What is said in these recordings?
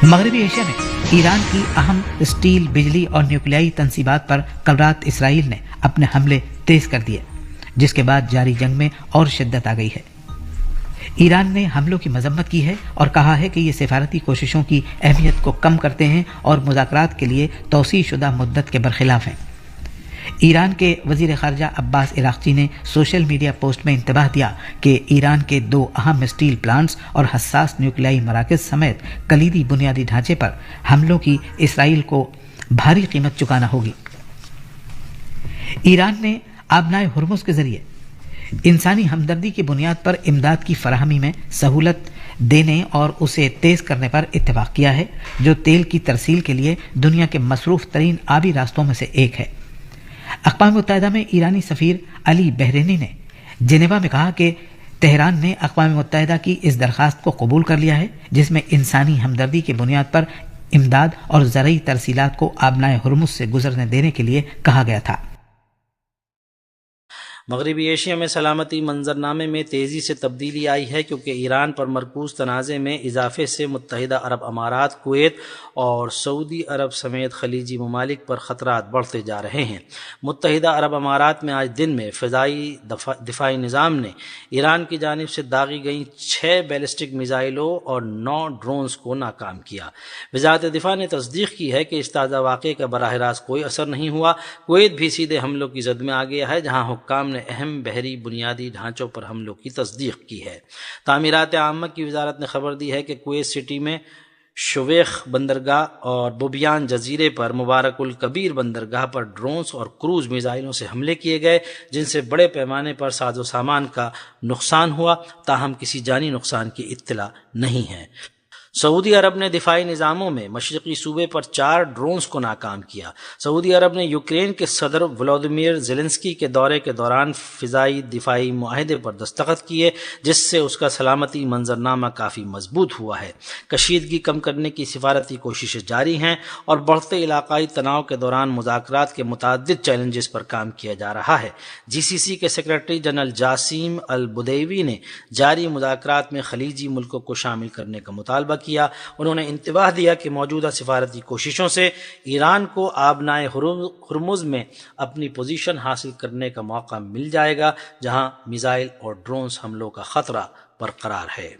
مغربی ایشیا میں ایران کی اہم اسٹیل، بجلی اور نیوکلیائی تنصیبات پر کل رات اسرائیل نے اپنے حملے تیز کر دیے، جس کے بعد جاری جنگ میں اور شدت آ گئی ہے۔ ایران نے حملوں کی مذمت کی ہے اور کہا ہے کہ یہ سفارتی کوششوں کی اہمیت کو کم کرتے ہیں اور مذاکرات کے لیے توسیع شدہ مدت کے برخلاف ہیں۔ ایران کے وزیر خارجہ عباس عراقچی نے سوشل میڈیا پوسٹ میں انتباہ دیا کہ ایران کے 2 اہم اسٹیل پلانٹس اور حساس نیوکلیائی مراکز سمیت کلیدی بنیادی ڈھانچے پر حملوں کی اسرائیل کو بھاری قیمت چکانا ہوگی۔ ایران نے آبنائے ہرمز کے ذریعے انسانی ہمدردی کی بنیاد پر امداد کی فراہمی میں سہولت دینے اور اسے تیز کرنے پر اتفاق کیا ہے، جو تیل کی ترسیل کے لیے دنیا کے مصروف ترین آبی راستوں میں سے ایک ہے۔ اقوام متحدہ میں ایرانی سفیر علی بحرینی نے جنیوا میں کہا کہ تہران نے اقوام متحدہ کی اس درخواست کو قبول کر لیا ہے، جس میں انسانی ہمدردی کی بنیاد پر امداد اور زرعی ترسیلات کو آبنائے ہرمز سے گزرنے دینے کے لیے کہا گیا تھا۔ مغربی ایشیا میں سلامتی منظرنامے میں تیزی سے تبدیلی آئی ہے، کیونکہ ایران پر مرکوز تنازع میں اضافے سے متحدہ عرب امارات، کویت اور سعودی عرب سمیت خلیجی ممالک پر خطرات بڑھتے جا رہے ہیں۔ متحدہ عرب امارات میں آج دن میں فضائی دفاعی نظام نے ایران کی جانب سے داغی گئیں 6 بیلسٹک میزائلوں اور 9 ڈرونز کو ناکام کیا۔ وزارت دفاع نے تصدیق کی ہے کہ اس تازہ واقعے کا براہ راست کوئی اثر نہیں ہوا۔ کویت بھی سیدھے حملوں کی زد میں آ گیا ہے، جہاں حکام نے اہم بحری بنیادی ڈھانچوں پر حملوں کی تصدیق کی ہے۔ تعمیرات عامہ کی وزارت نے خبر دی ہے کہ کویت سٹی میں شویخ بندرگاہ اور بوبیان جزیرے پر مبارک الکبیر بندرگاہ پر ڈرونز اور کروز میزائلوں سے حملے کیے گئے، جن سے بڑے پیمانے پر ساز و سامان کا نقصان ہوا، تاہم کسی جانی نقصان کی اطلاع نہیں ہے۔ سعودی عرب نے دفاعی نظاموں میں مشرقی صوبے پر 4 ڈرونز کو ناکام کیا۔ سعودی عرب نے یوکرین کے صدر ولادیمیر زیلنسکی کے دورے کے دوران فضائی دفاعی معاہدے پر دستخط کیے، جس سے اس کا سلامتی منظرنامہ کافی مضبوط ہوا ہے۔ کشیدگی کم کرنے کی سفارتی کوششیں جاری ہیں اور بڑھتے علاقائی تناؤ کے دوران مذاکرات کے متعدد چیلنجز پر کام کیا جا رہا ہے۔ جی سی سی کے سیکرٹری جنرل جاسم البدیوی نے جاری مذاکرات میں خلیجی ملکوں کو شامل کرنے کا مطالبہ کیا۔ انہوں نے انتباہ دیا کہ موجودہ سفارتی کوششوں سے ایران کو آبنائے ہرمز میں اپنی پوزیشن حاصل کرنے کا موقع مل جائے گا، جہاں میزائل اور ڈرونز حملوں کا خطرہ برقرار ہے۔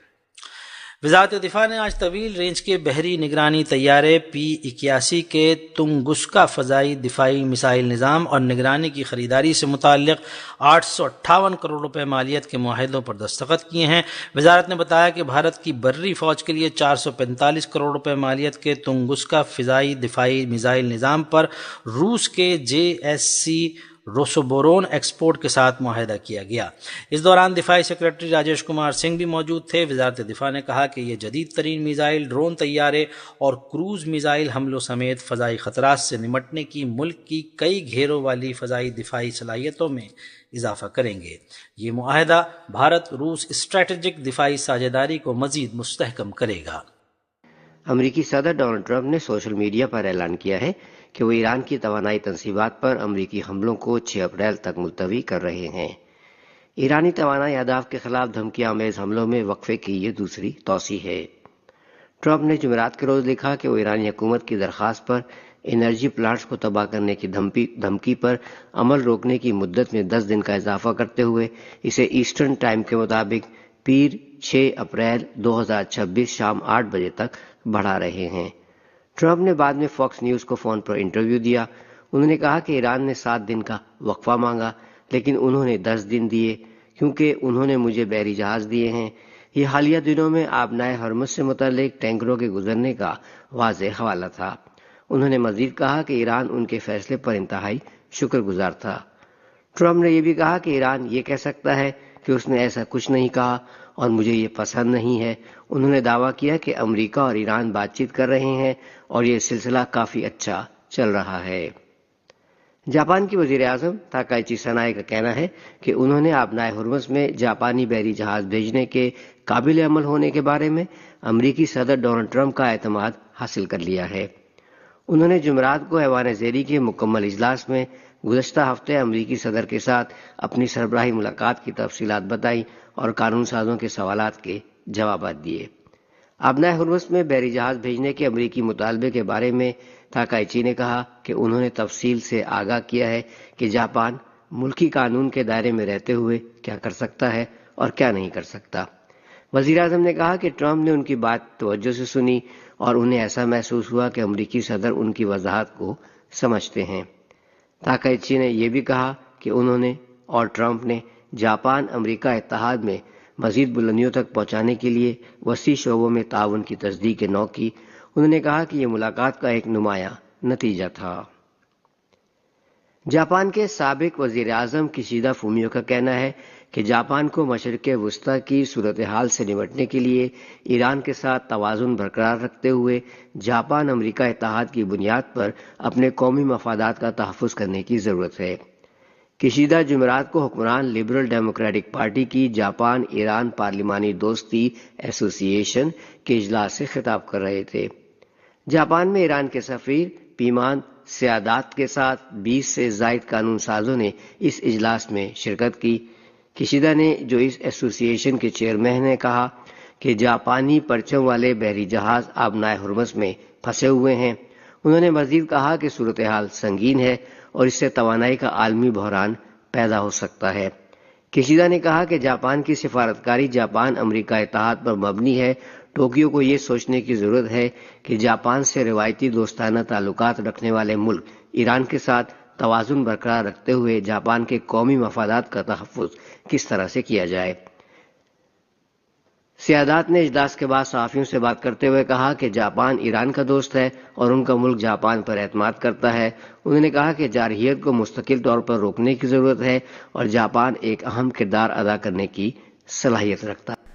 وزارت دفاع نے آج طویل رینج کے بحری نگرانی طیارے P-81 کے تنگسکا فضائی دفاعی میزائل نظام اور نگرانی کی خریداری سے متعلق 858 کروڑ روپے مالیت کے معاہدوں پر دستخط کیے ہیں۔ وزارت نے بتایا کہ بھارت کی بحری فوج کے لیے 445 کروڑ روپے مالیت کے تنگسکا فضائی دفاعی میزائل نظام پر روس کے JSC روسوبورون ایکسپورٹ کے ساتھ معاہدہ کیا گیا۔ اس دوران دفاعی سیکرٹری راجیش کمار سنگھ بھی موجود تھے۔ وزارت دفاع نے کہا کہ یہ جدید ترین میزائل ڈرون طیارے اور کروز میزائل حملوں سمیت فضائی خطرات سے نمٹنے کی ملک کی کئی گھیروں والی فضائی دفاعی صلاحیتوں میں اضافہ کریں گے۔ یہ معاہدہ بھارت روس اسٹریٹجک دفاعی ساجھیداری کو مزید مستحکم کرے گا۔ امریکی صدر ڈونلڈ ٹرمپ نے سوشل میڈیا پر اعلان کیا ہے کہ وہ ایران کی توانائی تنصیبات پر امریکی حملوں کو 6 اپریل تک ملتوی کر رہے ہیں۔ ایرانی توانائی اہداف کے خلاف دھمکی آمیز حملوں میں وقفے کی یہ دوسری توسیع ہے۔ ٹرمپ نے جمعرات کے روز لکھا کہ وہ ایرانی حکومت کی درخواست پر انرجی پلانٹس کو تباہ کرنے کی دھمکی پر عمل روکنے کی مدت میں 10 دن کا اضافہ کرتے ہوئے اسے ایسٹرن ٹائم کے مطابق پیر 6 اپریل 2026 شام 8 بجے تک بڑھا رہے ہیں۔ ٹرمپ نے بعد میں فاکس نیوز کو فون پر انٹرویو دیا۔ انہوں نے کہا کہ ایران نے 7 دن کا وقفہ مانگا، لیکن انہوں نے 10 دن دیے کیونکہ انہوں نے مجھے بحری جہاز دیے ہیں۔ یہ حالیہ دنوں میں آبنائے ہرمز سے متعلق ٹینکروں کے گزرنے کا واضح حوالہ تھا۔ انہوں نے مزید کہا کہ ایران ان کے فیصلے پر انتہائی شکر گزار تھا۔ ٹرمپ نے یہ بھی کہا کہ ایران یہ کہہ سکتا ہے کہ اس نے ایسا کچھ نہیں کہا اور مجھے یہ پسند نہیں ہے۔ انہوں نے دعویٰ کیا کہ امریکہ اور ایران بات چیت کر رہے ہیں اور یہ سلسلہ کافی اچھا چل رہا ہے۔ جاپان کی وزیر اعظم تاکائچی سنائے کا کہنا ہے کہ انہوں نے آبنائے ہرمز میں جاپانی بحری جہاز بھیجنے کے قابل عمل ہونے کے بارے میں امریکی صدر ڈونلڈ ٹرمپ کا اعتماد حاصل کر لیا ہے۔ انہوں نے جمعرات کو ایوان زیری کے مکمل اجلاس میں گزشتہ ہفتے امریکی صدر کے ساتھ اپنی سربراہی ملاقات کی تفصیلات بتائی اور قانون سازوں کے سوالات کے جوابات دیے۔ آبنائے ہرمز میں بحری جہاز بھیجنے کے امریکی مطالبے کے بارے میں تاکائچی نے کہا کہ انہوں نے تفصیل سے آگاہ کیا ہے کہ جاپان ملکی قانون کے دائرے میں رہتے ہوئے کیا کر سکتا ہے اور کیا نہیں کر سکتا۔ وزیر اعظم نے کہا کہ ٹرمپ نے ان کی بات توجہ سے سنی اور انہیں ایسا محسوس ہوا کہ امریکی صدر ان کی وضاحت کو سمجھتے ہیں۔ تاکائچی نے یہ بھی کہا کہ انہوں نے اور ٹرمپ نے جاپان امریکہ اتحاد میں مزید بلندیوں تک پہنچانے کے لیے وسیع شعبوں میں تعاون کی تصدیق نو کی۔ انہوں نے کہا کہ یہ ملاقات کا ایک نمایاں نتیجہ تھا۔ جاپان کے سابق وزیر اعظم کشیدا فومیو کا کہنا ہے کہ جاپان کو مشرق وسطی کی صورتحال سے نمٹنے کے لیے ایران کے ساتھ توازن برقرار رکھتے ہوئے جاپان امریکہ اتحاد کی بنیاد پر اپنے قومی مفادات کا تحفظ کرنے کی ضرورت ہے۔ کشیدا جمعرات کو حکمران لبرل ڈیموکریٹک پارٹی کی جاپان ایران پارلیمانی دوستی ایسوسی ایشن کے اجلاس سے خطاب کر رہے تھے۔ جاپان میں ایران کے سفیر پیمان سیادات کے ساتھ 20 سے زائد قانون سازوں نے اس اجلاس میں شرکت کی۔ کشیدا نے، جو اس ایسوسی ایشن کے چیئرمین نے، کہا کہ جاپانی پرچم والے بحری جہاز آبنائے ہرمز میں پھنسے ہوئے ہیں۔ انہوں نے مزید کہا کہ صورتحال سنگین ہے اور اس سے توانائی کا عالمی بحران پیدا ہو سکتا ہے۔ کشیدا نے کہا کہ جاپان کی سفارتکاری جاپان امریکہ اتحاد پر مبنی ہے۔ ٹوکیو کو یہ سوچنے کی ضرورت ہے کہ جاپان سے روایتی دوستانہ تعلقات رکھنے والے ملک ایران کے ساتھ توازن برقرار رکھتے ہوئے جاپان کے قومی مفادات کا تحفظ کس طرح سے کیا جائے۔ سیادات نے اجلاس کے بعد صحافیوں سے بات کرتے ہوئے کہا کہ جاپان ایران کا دوست ہے اور ان کا ملک جاپان پر اعتماد کرتا ہے۔ انہوں نے کہا کہ جارحیت کو مستقل طور پر روکنے کی ضرورت ہے اور جاپان ایک اہم کردار ادا کرنے کی صلاحیت رکھتا ہے۔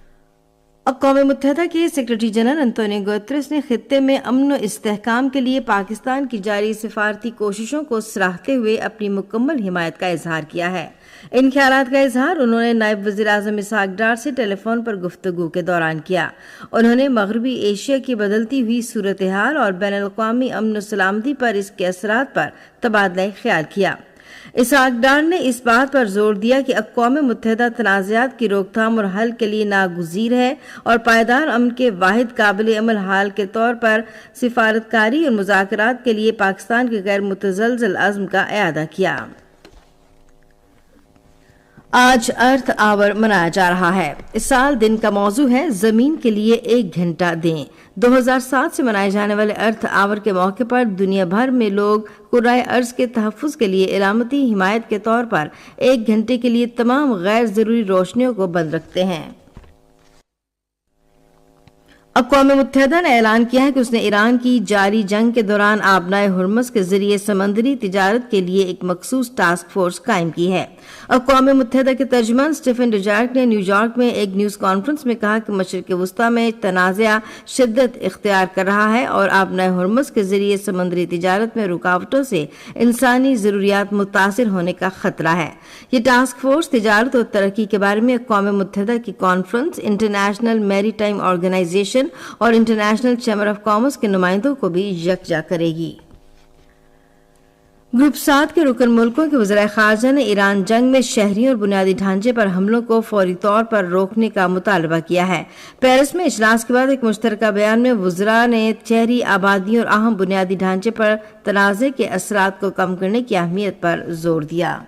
اقوام متحدہ کے سیکرٹری جنرل انتونیو گوتریس نے خطے میں امن و استحکام کے لیے پاکستان کی جاری سفارتی کوششوں کو سراہتے ہوئے اپنی مکمل حمایت کا اظہار کیا ہے۔ ان خیالات کا اظہار انہوں نے نائب وزیر اعظم اسحاق ڈار سے ٹیلی فون پر گفتگو کے دوران کیا۔ انہوں نے مغربی ایشیا کی بدلتی ہوئی صورتحال اور بین الاقوامی امن و سلامتی پر اس کے اثرات پر تبادلہ خیال کیا۔ اسحاق ڈار نے اس بات پر زور دیا کہ اقوام متحدہ تنازعات کی روک تھام اور حل کے لیے ناگزیر ہے اور پائیدار امن کے واحد قابل عمل حال کے طور پر سفارتکاری اور مذاکرات کے لیے پاکستان کے غیر متزلزل عزم کا اعادہ کیا۔ آج ارتھ آور منایا جا رہا ہے۔ اس سال دن کا موضوع ہے زمین کے لیے 1 گھنٹہ دیں۔ 2007 سے منائے جانے والے ارتھ آور کے موقع پر دنیا بھر میں لوگ کرۂ ارض کے تحفظ کے لیے علامتی حمایت کے طور پر 1 گھنٹے کے لیے تمام غیر ضروری روشنیوں کو بند رکھتے ہیں۔ اقوام متحدہ نے اعلان کیا ہے کہ اس نے ایران کی جاری جنگ کے دوران آبنائے ہرمز کے ذریعے سمندری تجارت کے لیے ایک مخصوص ٹاسک فورس قائم کی ہے۔ اقوام متحدہ کے ترجمان سٹیفن ڈوجارک نے نیو یارک میں ایک نیوز کانفرنس میں کہا کہ مشرق وسطی میں تنازع شدت اختیار کر رہا ہے اور آبنائے ہرمز کے ذریعے سمندری تجارت میں رکاوٹوں سے انسانی ضروریات متاثر ہونے کا خطرہ ہے۔ یہ ٹاسک فورس تجارت اور ترقی کے بارے میں اقوام متحدہ کی کانفرنس، انٹرنیشنل میری ٹائم آرگنائزیشن اور انٹرنیشنل چیمبر آف کامرس کے نمائندوں کو بھی یکجا کرے گی۔ گروپ 7 کے رکن ملکوں کے وزرائے خارجہ نے ایران جنگ میں شہری اور بنیادی ڈھانچے پر حملوں کو فوری طور پر روکنے کا مطالبہ کیا ہے۔ پیرس میں اجلاس کے بعد ایک مشترکہ بیان میں وزراء نے شہری آبادی اور اہم بنیادی ڈھانچے پر تنازع کے اثرات کو کم کرنے کی اہمیت پر زور دیا۔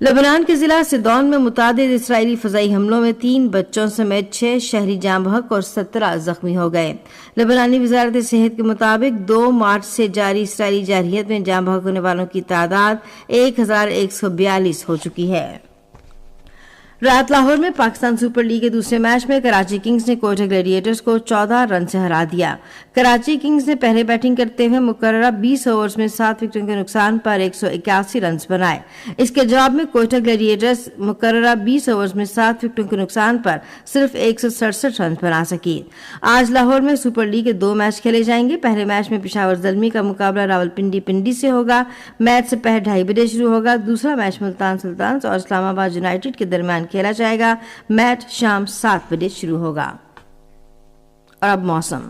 لبنان کے ضلع سدون میں متعدد اسرائیلی فضائی حملوں میں 3 بچوں سمیت 6 شہری جاں بحق اور 17 زخمی ہو گئے۔ لبنانی وزارت صحت کے مطابق 2 مارچ سے جاری اسرائیلی جارحیت میں جاں بحق ہونے والوں کی تعداد 1142 ہو چکی ہے۔ رات لاہور میں پاکستان سپر لیگ کے دوسرے میچ میں کراچی کنگز نے کوئٹہ گلیڈیٹرز کو 14 رن سے ہرا دیا۔ کراچی کنگز نے پہلے بیٹنگ کرتے ہوئے مقررہ 20 اوورز میں 7 وکٹوں کے نقصان پر 181 رنز بنائے۔ اس کے جواب میں کوئٹہ گلیڈیٹرز مقررہ 20 اوورز میں 7 وکٹوں کے نقصان پر صرف 167 رنز بنا سکی۔ آج لاہور میں سپر لیگ کے 2 میچ کھیلے جائیں گے۔ پہلے میچ میں پشاور زلمی کا مقابلہ راولپنڈی سے ہوگا۔ میچ سے پہر 2:30 بجے شروع ہوگا۔ دوسرا میچ ملتان سلطانز اور اسلام آباد یونائیٹڈ کے درمیان کھیلا جائے گا۔ میچ شام 7 بجے شروع ہوگا۔ اور اب موسم۔